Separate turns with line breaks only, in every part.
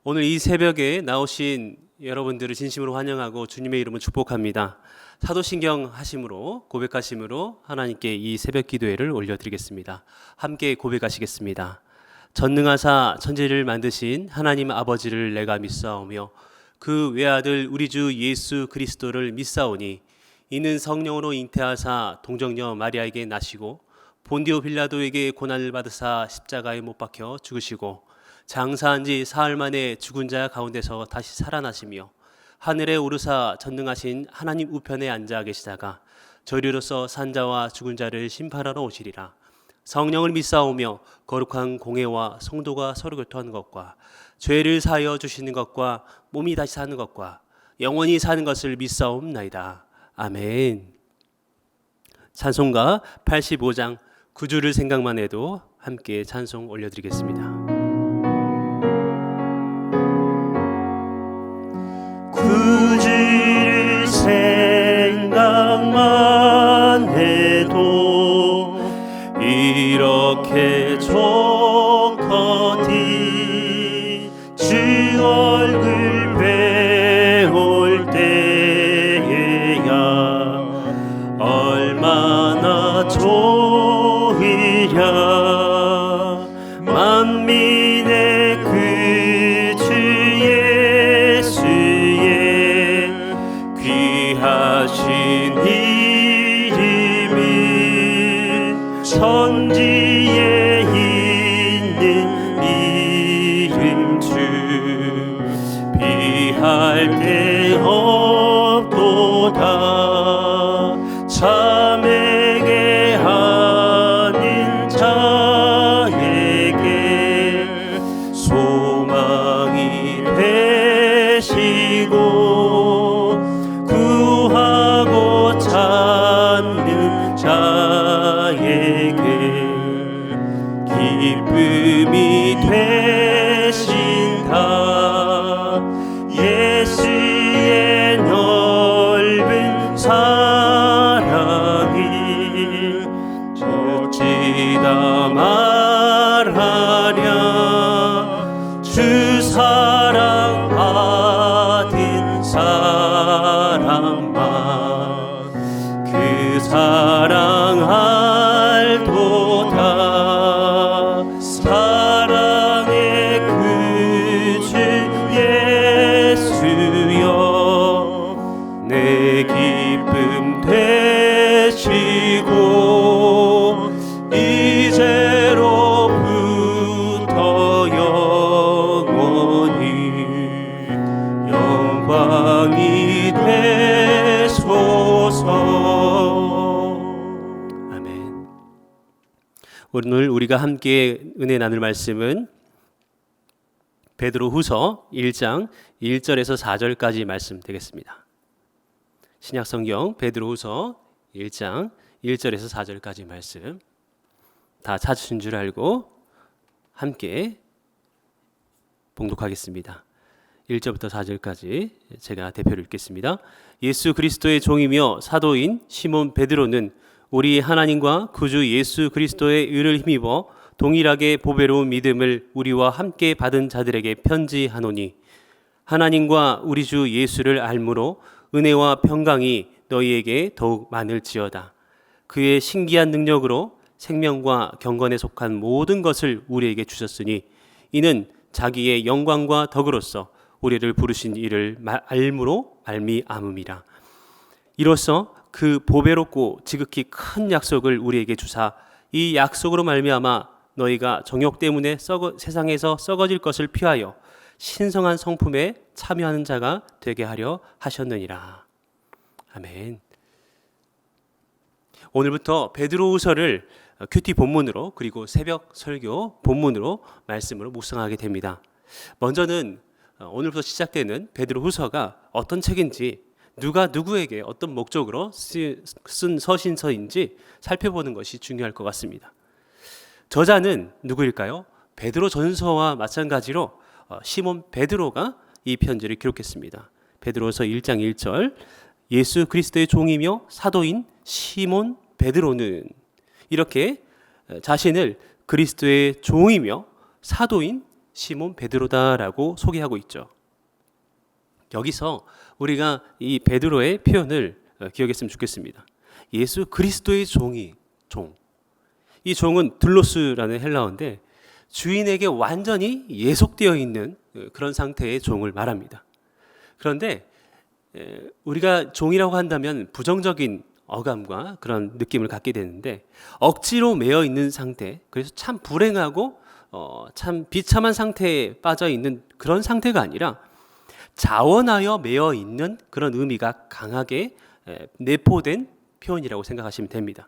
오늘 이 새벽에 나오신 여러분들을 진심으로 환영하고 주님의 이름을 축복합니다. 사도신경 하심으로 고백하심으로 하나님께 이 새벽 기도회를 올려드리겠습니다. 함께 고백하시겠습니다. 전능하사 천지를 만드신 하나님 아버지를 내가 믿사오며 그 외아들 우리 주 예수 그리스도를 믿사오니 이는 성령으로 잉태하사 동정녀 마리아에게 나시고 본디오 빌라도에게 고난을 받으사 십자가에 못 박혀 죽으시고 장사한 지 사흘 만에 죽은 자 가운데서 다시 살아나시며 하늘에 오르사 전능하신 하나님 우편에 앉아 계시다가 저리로서 산자와 죽은 자를 심판하러 오시리라. 성령을 믿사오며 거룩한 공회와 성도가 서로 교통하는 것과 죄를 사하여 주시는 것과 몸이 다시 사는 것과 영원히 사는 것을 믿사옵나이다. 아멘. 찬송가 85장 9주를 생각만 해도 함께 찬송 올려드리겠습니다.
구주를 생각만 해도 이렇게 좋거든. 주 얼굴 배울 때에야 얼마나 좋으랴. 만민의 그 주 예수의 귀하신 이름은 천지에 있는 이름 주 비할 데 없도다. 참에게 하는 자에게 소망이 되시고 구하고 찾는 자에게 기쁨이 되신다. 예수의 넓은 사랑이 어찌다 말하랴. 주 사랑 받은 사람만 그 사랑 알도다. 사랑의 그 주 예수여 내 기쁨 되시고 이제로부터 영원히 영광이 되소서.
아멘. 오늘 우리가 함께 은혜 나눌 말씀은 베드로후서 1장 1절에서 4절까지 말씀 되겠습니다. 신약성경 베드로후서 1장 1절에서 4절까지 말씀 다 찾으신 줄 알고 함께 봉독하겠습니다. 1절부터 4절까지 제가 대표를 읽겠습니다. 예수 그리스도의 종이며 사도인 시몬 베드로는 우리 하나님과 구주 예수 그리스도의 의를 힘입어 동일하게 보배로운 믿음을 우리와 함께 받은 자들에게 편지하노니 하나님과 우리 주 예수를 알므로 은혜와 평강이 너희에게 더욱 많을지어다. 그의 신기한 능력으로 생명과 경건에 속한 모든 것을 우리에게 주셨으니 이는 자기의 영광과 덕으로서 우리를 부르신 이를 알므로 말미암음이라. 이로써 그 보배롭고 지극히 큰 약속을 우리에게 주사 이 약속으로 말미암아 너희가 정욕 때문에 세상에서 썩어질 것을 피하여 신성한 성품에 참여하는 자가 되게 하려 하셨느니라. 아멘. 오늘부터 베드로후서를 큐티 본문으로 그리고 새벽 설교 본문으로 말씀으로 묵상하게 됩니다. 먼저는 오늘부터 시작되는 베드로후서가 어떤 책인지, 누가 누구에게 어떤 목적으로 쓴 서신서인지 살펴보는 것이 중요할 것 같습니다. 저자는 누구일까요? 베드로 전서와 마찬가지로 시몬 베드로가 이 편지를 기록했습니다. 베드로서 1장 1절 예수 그리스도의 종이며 사도인 시몬 베드로는 이렇게 자신을 그리스도의 종이며 사도인 시몬 베드로다라고 소개하고 있죠. 여기서 우리가 이 베드로의 표현을 기억했으면 좋겠습니다. 예수 그리스도의 종. 이 종은 둘로스라는 헬라어인데 주인에게 완전히 예속되어 있는 그런 상태의 종을 말합니다. 그런데 우리가 종이라고 한다면 부정적인 어감과 그런 느낌을 갖게 되는데 억지로 매여 있는 상태, 그래서 참 불행하고 참 비참한 상태에 빠져 있는 그런 상태가 아니라 자원하여 매여 있는 그런 의미가 강하게 내포된 표현이라고 생각하시면 됩니다.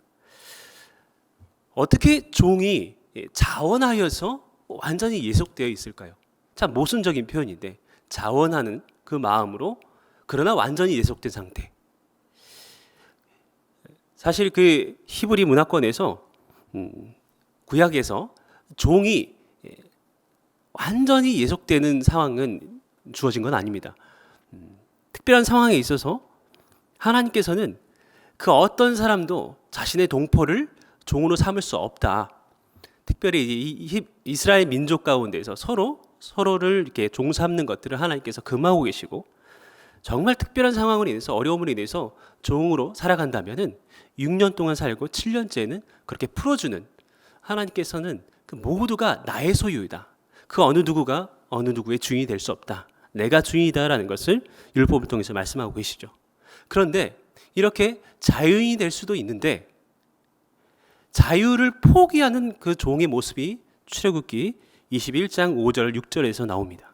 어떻게 종이 자원하여서 완전히 예속되어 있을까요? 참 모순적인 표현인데 자원하는 그 마음으로 그러나 완전히 예속된 상태. 사실 그 히브리 문화권에서 구약에서 종이 완전히 예속되는 상황은 주어진 건 아닙니다. 특별한 상황에 있어서 하나님께서는 그 어떤 사람도 자신의 동포를 종으로 삼을 수 없다. 특별히 이 이스라엘 민족 가운데서 서로를 이렇게 종 삼는 것들을 하나님께서 금하고 계시고 정말 특별한 상황으로 인해서 어려움으로 인해서 종으로 살아간다면은 6년 동안 살고 7년째는 그렇게 풀어주는 하나님께서는 그 모두가 나의 소유이다. 그 어느 누구가 어느 누구의 주인이 될 수 없다. 내가 주인이다라는 것을 율법을 통해서 말씀하고 계시죠. 그런데 이렇게 자유인이 될 수도 있는데 자유를 포기하는 그 종의 모습이 출애굽기 21장 5절 6절에서 나옵니다.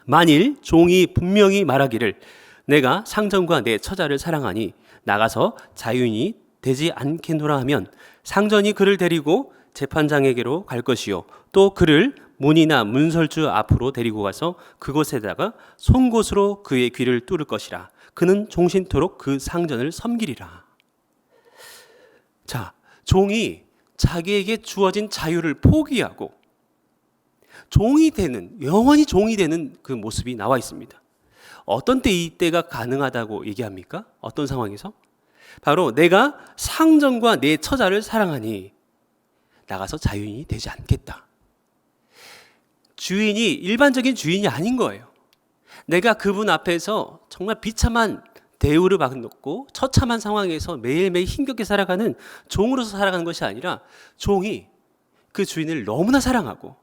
만일 종이 분명히 말하기를 내가 상전과 내 처자를 사랑하니 나가서 자유인이 되지 않겠노라 하면 상전이 그를 데리고 재판장에게로 갈 것이요 또 그를 문이나 문설주 앞으로 데리고 가서 그곳에다가 송곳으로 그의 귀를 뚫을 것이라. 그는 종신토록 그 상전을 섬기리라. 자, 종이 자기에게 주어진 자유를 포기하고 영원히 종이 되는 그 모습이 나와 있습니다. 어떤 때 이때가 가능하다고 얘기합니까? 어떤 상황에서? 바로 내가 상전과 내 처자를 사랑하니 나가서 자유인이 되지 않겠다. 주인이 일반적인 주인이 아닌 거예요. 내가 그분 앞에서 정말 비참한 대우를 받고 처참한 상황에서 매일매일 힘겹게 살아가는 종으로서 살아가는 것이 아니라 종이 그 주인을 너무나 사랑하고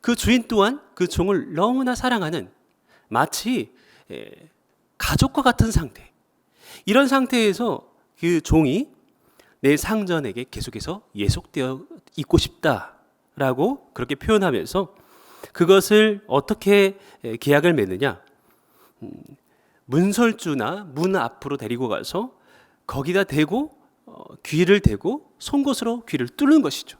그 주인 또한 그 종을 너무나 사랑하는 마치 가족과 같은 상태. 이런 상태에서 그 종이 내 상전에게 계속해서 예속되어 있고 싶다라고 그렇게 표현하면서 그것을 어떻게 계약을 맺느냐? 문설주나 문 앞으로 데리고 가서 거기다 대고 귀를 대고 송곳으로 귀를 뚫는 것이죠.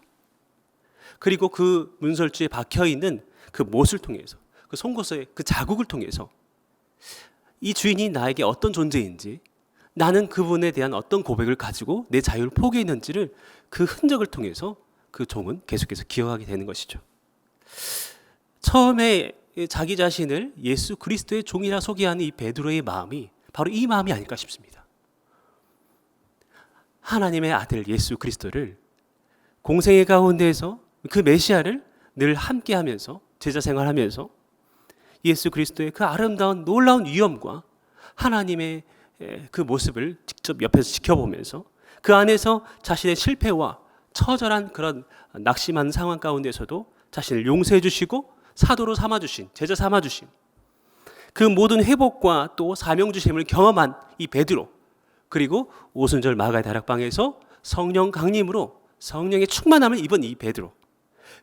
그리고 그 문설주에 박혀 있는 그 못을 통해서 그 송곳의 그 자국을 통해서 이 주인이 나에게 어떤 존재인지 나는 그분에 대한 어떤 고백을 가지고 내 자유를 포기했는지를 그 흔적을 통해서 그 종은 계속해서 기억하게 되는 것이죠. 처음에 자기 자신을 예수 그리스도의 종이라 소개하는 이 베드로의 마음이 바로 이 마음이 아닐까 싶습니다. 하나님의 아들 예수 그리스도를 공생의 가운데에서 그 메시아를 늘 함께하면서 제자 생활하면서 예수 그리스도의 그 아름다운 놀라운 위엄과 하나님의 그 모습을 직접 옆에서 지켜보면서 그 안에서 자신의 실패와 처절한 그런 낙심한 상황 가운데서도 자신을 용서해 주시고 사도로 삼아주신, 제자 삼아주신 그 모든 회복과 또 사명 주심을 경험한 이 베드로, 그리고 오순절 마가의 다락방에서 성령 강림으로 성령의 충만함을 입은 이 베드로,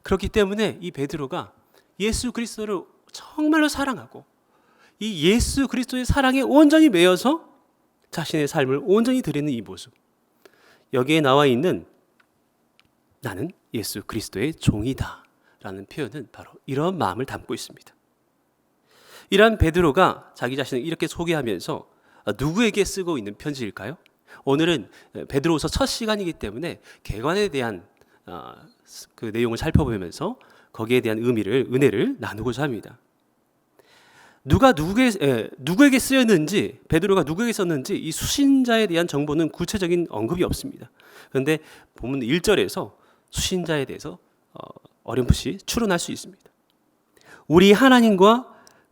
그렇기 때문에 이 베드로가 예수 그리스도를 정말로 사랑하고 이 예수 그리스도의 사랑에 온전히 매여서 자신의 삶을 온전히 드리는 이 모습, 여기에 나와 있는 나는 예수 그리스도의 종이다 라는 표현은 바로 이런 마음을 담고 있습니다. 이러한 베드로가 자기 자신을 이렇게 소개하면서 누구에게 쓰고 있는 편지일까요? 오늘은 베드로후서 첫 시간이기 때문에 개관에 대한 그 내용을 살펴보면서 거기에 대한 은혜를 나누고자 합니다. 누구에게 쓰였는지, 베드로가 누구에게 썼는지 이 수신자에 대한 정보는 구체적인 언급이 없습니다. 그런데 본문 1절에서 수신자에 대해서 어렴풋이 추론할 수 있습니다. 우리 하나님과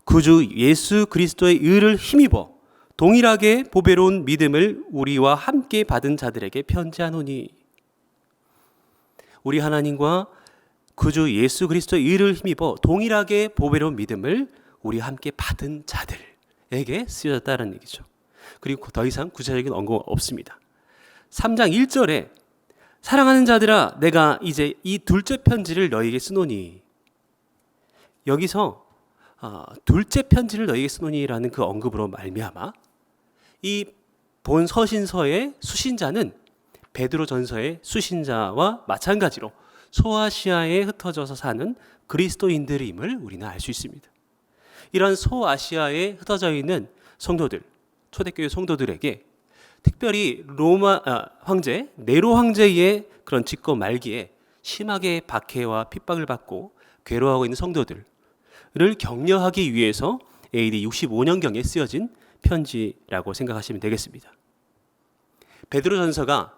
구주 예수 그리스도의 의를 힘입어 동일하게 보배로운 믿음을 우리와 함께 받은 자들에게 편지하노니. 우리 하나님과 구주 예수 그리스도의 의를 힘입어 동일하게 보배로운 믿음을 우리 함께 받은 자들에게 쓰여졌다는 얘기죠. 그리고 더 이상 구체적인 언급은 없습니다. 3장 1절에 사랑하는 자들아 내가 이제 이 둘째 편지를 너희에게 쓰노니. 여기서 둘째 편지를 너희에게 쓰노니라는 그 언급으로 말미암아 이 본 서신서의 수신자는 베드로전서의 수신자와 마찬가지로 소아시아에 흩어져서 사는 그리스도인들임을 우리는 알 수 있습니다. 이런 소아시아에 흩어져 있는 성도들, 초대교회 성도들에게 특별히 로마 황제 네로 황제의 그런 집권 말기에 심하게 박해와 핍박을 받고 괴로워하고 있는 성도들을 격려하기 위해서 AD 65년경에 쓰여진 편지라고 생각하시면 되겠습니다. 베드로전서가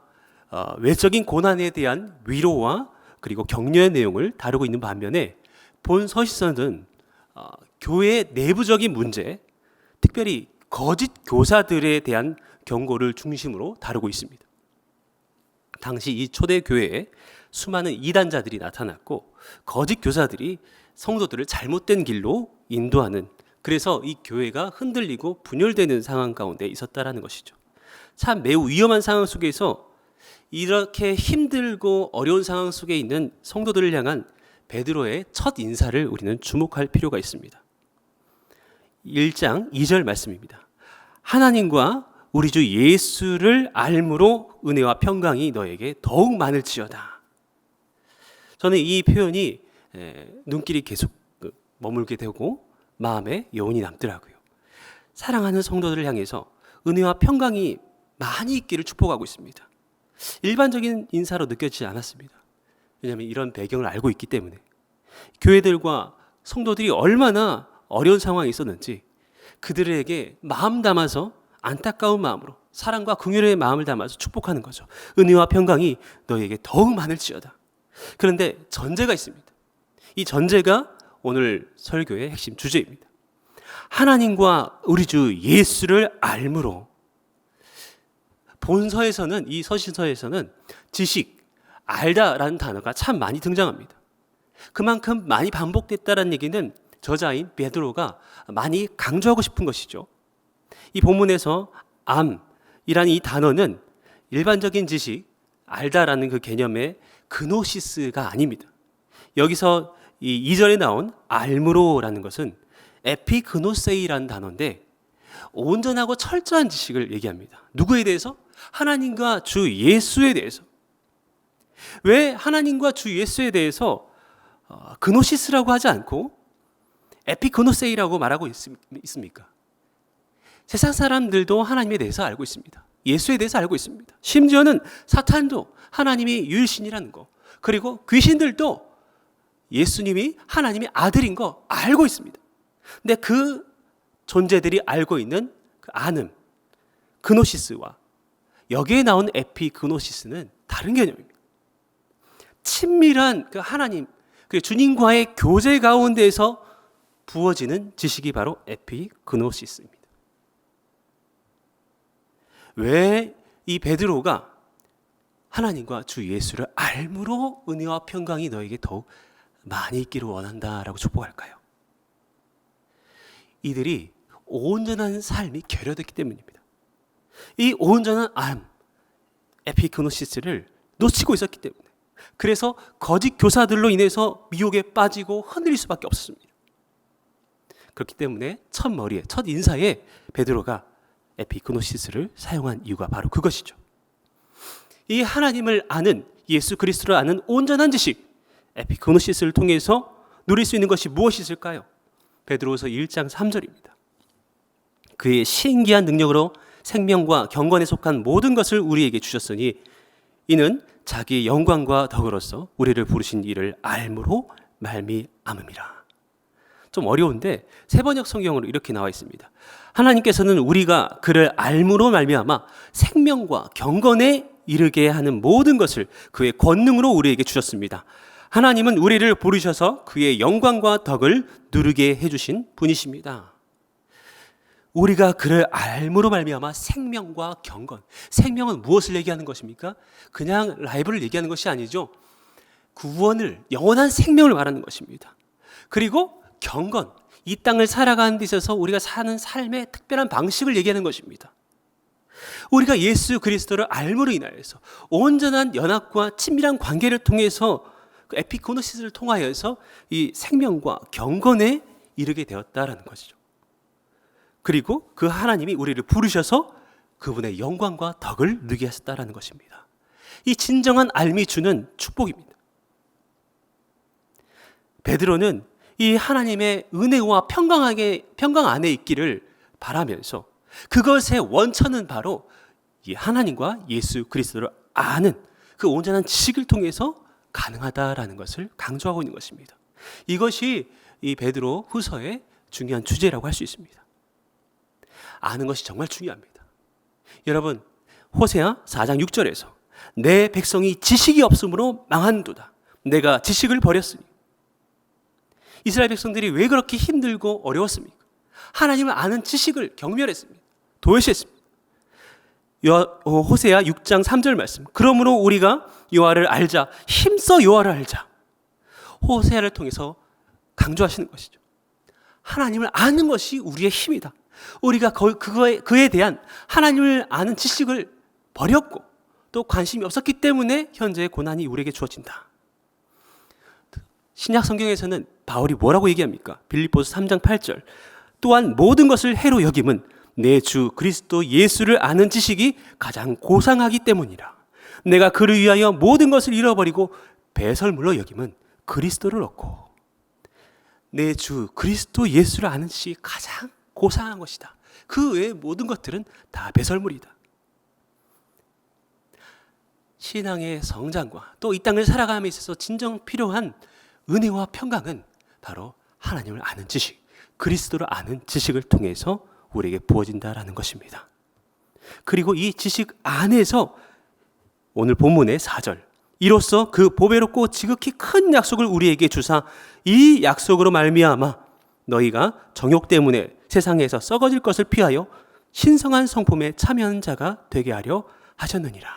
외적인 고난에 대한 위로와 그리고 격려의 내용을 다루고 있는 반면에 본 서신서는 교회의 내부적인 문제, 특별히 거짓 교사들에 대한 경고를 중심으로 다루고 있습니다. 당시 이 초대교회에 수많은 이단자들이 나타났고 거짓 교사들이 성도들을 잘못된 길로 인도하는, 그래서 이 교회가 흔들리고 분열되는 상황 가운데 있었다라는 것이죠. 참 매우 위험한 상황 속에서 이렇게 힘들고 어려운 상황 속에 있는 성도들을 향한 베드로의 첫 인사를 우리는 주목할 필요가 있습니다. 1장 2절 말씀입니다. 하나님과 우리 주 예수를 알므로 은혜와 평강이 너에게 더욱 많을지어다. 저는 이 표현이 눈길이 계속 머물게 되고 마음에 여운이 남더라고요. 사랑하는 성도들을 향해서 은혜와 평강이 많이 있기를 축복하고 있습니다. 일반적인 인사로 느껴지지 않았습니다. 왜냐하면 이런 배경을 알고 있기 때문에 교회들과 성도들이 얼마나 어려운 상황에 있었는지 그들에게 마음 담아서 안타까운 마음으로 사랑과 긍휼의 마음을 담아서 축복하는 거죠. 은혜와 평강이 너희에게 더욱 많을지어다. 그런데 전제가 있습니다. 이 전제가 오늘 설교의 핵심 주제입니다. 하나님과 우리 주 예수를 알므로. 본서에서는, 이 서신서에서는 지식, 알다라는 단어가 참 많이 등장합니다. 그만큼 많이 반복됐다는 얘기는 저자인 베드로가 많이 강조하고 싶은 것이죠. 이 본문에서 암이라는 이 단어는 일반적인 지식, 알다라는 그 개념의 그노시스가 아닙니다. 여기서 이 2절에 나온 알므로라는 것은 에피그노세이라는 단어인데 온전하고 철저한 지식을 얘기합니다. 누구에 대해서? 하나님과 주 예수에 대해서. 왜 하나님과 주 예수에 대해서 그노시스라고 하지 않고 에피그노세이라고 말하고 있습니까? 세상 사람들도 하나님에 대해서 알고 있습니다. 예수에 대해서 알고 있습니다. 심지어는 사탄도 하나님이 유일신이라는 거, 그리고 귀신들도 예수님이 하나님의 아들인 거 알고 있습니다. 근데 그 존재들이 알고 있는 그 아는 그노시스와 여기에 나온 에피그노시스는 다른 개념입니다. 친밀한 그 하나님, 그 주님과의 교제 가운데에서 부어지는 지식이 바로 에피그노시스입니다. 왜 이 베드로가 하나님과 주 예수를 알므로 은혜와 평강이 너에게 더욱 많이 있기를 원한다라고 축복할까요? 이들이 온전한 삶이 결여됐기 때문입니다. 이 온전한 에피그노시스를 놓치고 있었기 때문에, 그래서 거짓 교사들로 인해서 미혹에 빠지고 흔들릴 수밖에 없었습니다. 그렇기 때문에 첫 머리에, 첫 인사에 베드로가 에피그노시스를 사용한 이유가 바로 그것이죠. 이 하나님을 아는, 예수 그리스도를 아는 온전한 지식, 에피그노시스를 통해서 누릴 수 있는 것이 무엇이 있을까요? 베드로후서 1장 3절입니다. 그의 신기한 능력으로 생명과 경건에 속한 모든 것을 우리에게 주셨으니 이는 자기의 영광과 덕으로서 우리를 부르신 이를 알므로 말미암음이라. 좀 어려운데 세번역 성경으로 이렇게 나와 있습니다. 하나님께서는 우리가 그를 알므로 말미암아 생명과 경건에 이르게 하는 모든 것을 그의 권능으로 우리에게 주셨습니다. 하나님은 우리를 부르셔서 그의 영광과 덕을 누리게 해주신 분이십니다. 우리가 그를 알므로 말미암아 생명과 경건. 생명은 무엇을 얘기하는 것입니까? 그냥 라이브를 얘기하는 것이 아니죠. 구원을, 영원한 생명을 말하는 것입니다. 그리고 경건, 이 땅을 살아가는 데 있어서 우리가 사는 삶의 특별한 방식을 얘기하는 것입니다. 우리가 예수 그리스도를 알므로 인하여서 온전한 연합과 친밀한 관계를 통해서 그 에피코노시스를 통하여서 이 생명과 경건에 이르게 되었다라는 것이죠. 그리고 그 하나님이 우리를 부르셔서 그분의 영광과 덕을 누리게 하셨다라는 것입니다. 이 진정한 알미 주는 축복입니다. 베드로는 이 하나님의 은혜와 평강 안에 있기를 바라면서 그것의 원천은 바로 이 하나님과 예수 그리스도를 아는 그 온전한 지식을 통해서 가능하다라는 것을 강조하고 있는 것입니다. 이것이 이 베드로 후서의 중요한 주제라고 할 수 있습니다. 아는 것이 정말 중요합니다. 여러분, 호세아 4장 6절에서 내 백성이 지식이 없으므로 망한도다. 내가 지식을 버렸으니. 이스라엘 백성들이 왜 그렇게 힘들고 어려웠습니까? 하나님을 아는 지식을 경멸했습니다. 도외시했습니다. 호세아 6장 3절 말씀. 그러므로 우리가 여호와를 알자. 힘써 여호와를 알자. 호세아를 통해서 강조하시는 것이죠. 하나님을 아는 것이 우리의 힘이다. 우리가 그에 대한 하나님을 아는 지식을 버렸고 또 관심이 없었기 때문에 현재의 고난이 우리에게 주어진다. 신약 성경에서는 바울이 뭐라고 얘기합니까? 빌립보서 3장 8절. 또한 모든 것을 해로 여김은 내 주 그리스도 예수를 아는 지식이 가장 고상하기 때문이라. 내가 그를 위하여 모든 것을 잃어버리고 배설물로 여김은 그리스도를 얻고. 내 주 그리스도 예수를 아는 지식이 가장 고상한 것이다. 그 외의 모든 것들은 다 배설물이다. 신앙의 성장과 또 이 땅을 살아감에 있어서 진정 필요한 은혜와 평강은 바로 하나님을 아는 지식, 그리스도를 아는 지식을 통해서 우리에게 부어진다라는 것입니다. 그리고 이 지식 안에서 오늘 본문의 4절, 이로써 그 보배롭고 지극히 큰 약속을 우리에게 주사 이 약속으로 말미암아 너희가 정욕 때문에 세상에서 썩어질 것을 피하여 신성한 성품에 참여하는 자가 되게 하려 하셨느니라.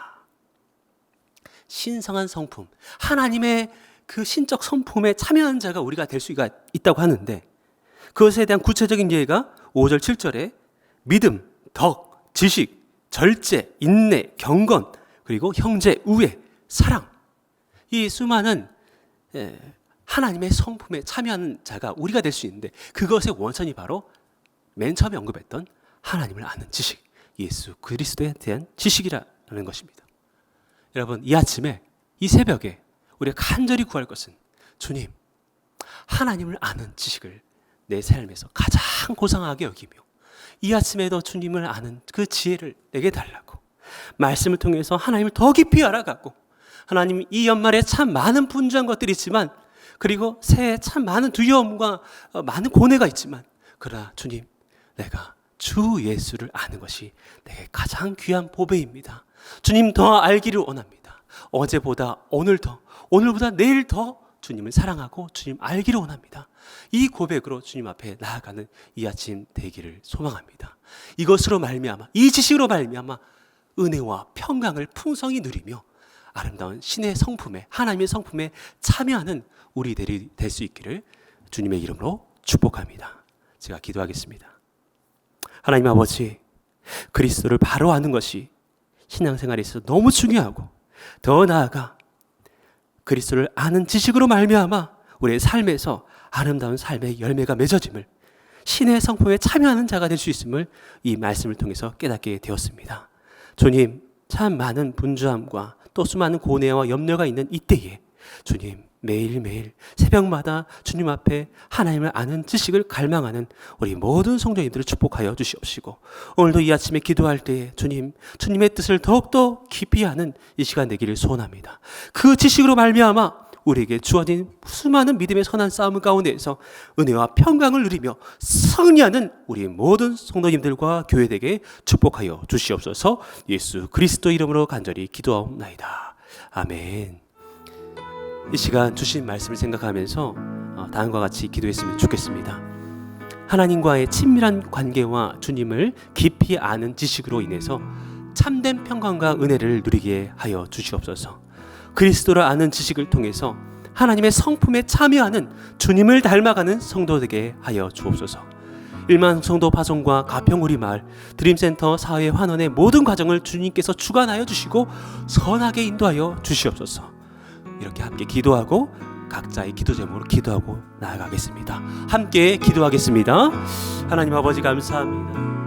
신성한 성품, 하나님의 그 신적 성품에 참여하는 자가 우리가 될 수가 있다고 하는데 그것에 대한 구체적인 예가 5절 7절에 믿음, 덕, 지식, 절제, 인내, 경건, 그리고 형제, 우애, 사랑, 이 수많은 하나님의 성품에 참여하는 자가 우리가 될 수 있는데 그것의 원천이 바로 맨 처음에 언급했던 하나님을 아는 지식, 예수 그리스도에 대한 지식이라는 것입니다. 여러분, 이 아침에 이 새벽에 우리가 간절히 구할 것은 주님, 하나님을 아는 지식을 내 삶에서 가장 고상하게 여기며 이 아침에도 주님을 아는 그 지혜를 내게 달라고 말씀을 통해서 하나님을 더 깊이 알아가고 하나님, 이 연말에 참 많은 분주한 것들이 있지만 그리고 새해 참 많은 두려움과 많은 고뇌가 있지만 그러나 주님, 내가 주 예수를 아는 것이 내게 가장 귀한 보배입니다. 주님 더 알기를 원합니다. 어제보다 오늘 더, 오늘보다 내일 더 주님을 사랑하고 주님 알기를 원합니다. 이 고백으로 주님 앞에 나아가는 이 아침 되기를 소망합니다. 이것으로 말미암아, 이 지식으로 말미암아 은혜와 평강을 풍성히 누리며 아름다운 신의 성품에, 하나님의 성품에 참여하는 우리들이 될 수 있기를 주님의 이름으로 축복합니다. 제가 기도하겠습니다. 하나님 아버지, 그리스도를 바로 아는 것이 신앙생활에 있어서 너무 중요하고 더 나아가 그리스도를 아는 지식으로 말미암아 우리의 삶에서 아름다운 삶의 열매가 맺어짐을, 신의 성품에 참여하는 자가 될 수 있음을 이 말씀을 통해서 깨닫게 되었습니다. 주님, 참 많은 분주함과 또 수많은 고뇌와 염려가 있는 이때에 주님, 매일매일 새벽마다 주님 앞에 하나님을 아는 지식을 갈망하는 우리 모든 성도님들을 축복하여 주시옵시고 오늘도 이 아침에 기도할 때에 주님, 주님의 뜻을 더욱더 깊이 아는 이 시간 되기를 소원합니다. 그 지식으로 말미암아 우리에게 주어진 수많은 믿음의 선한 싸움 가운데에서 은혜와 평강을 누리며 승리하는 우리 모든 성도님들과 교회에게 축복하여 주시옵소서. 예수 그리스도 이름으로 간절히 기도하옵나이다. 아멘. 이 시간 주신 말씀을 생각하면서 다음과 같이 기도했으면 좋겠습니다. 하나님과의 친밀한 관계와 주님을 깊이 아는 지식으로 인해서 참된 평강과 은혜를 누리게 하여 주시옵소서. 그리스도를 아는 지식을 통해서 하나님의 성품에 참여하는 주님을 닮아가는 성도 되게 하여 주옵소서. 1만 성도 파송과 가평우리마을 드림센터 사회 환원의 모든 과정을 주님께서 주관하여 주시고 선하게 인도하여 주시옵소서. 이렇게 함께 기도하고 각자의 기도 제목으로 기도하고 나아가겠습니다. 함께 기도하겠습니다. 하나님 아버지 감사합니다.